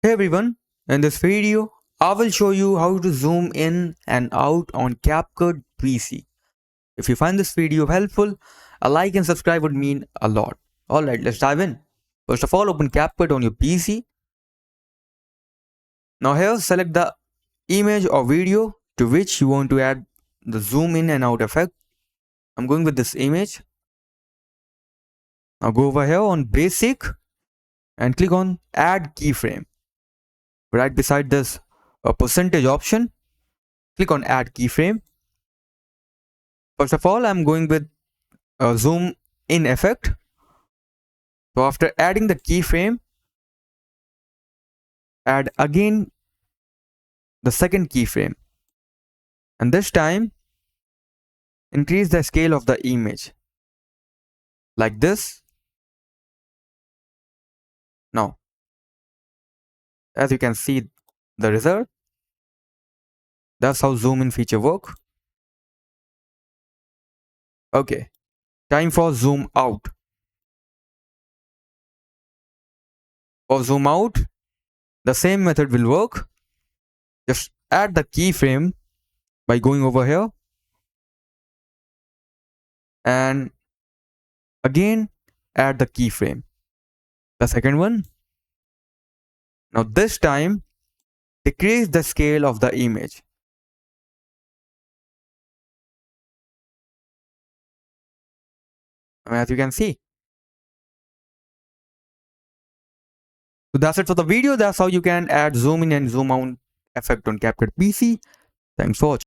Hey everyone, in this video, I will show you how to zoom in and out on CapCut PC. If you find this video helpful, a like and subscribe would mean a lot. Alright, let's dive in. First of all, open CapCut on your PC. Now here, select the image or video to which you want to add the zoom in and out effect. I'm going with this image. Now go over here on basic and click on add keyframe. Right beside this percentage option, click on add keyframe. First of all, I'm going with a zoom in effect. So after adding the keyframe, add again the second keyframe, and this time increase the scale of the image like this. Now, as you can see the result, that's how zoom in feature work. Okay, time for zoom out. For zoom out, the same method will work. Just add the keyframe by going over here and again add the keyframe, the second one. Now this time decrease the scale of the image. As you can see. So that's it for the video. That's how you can add zoom in and zoom out effect on CapCut PC. Thanks for watching.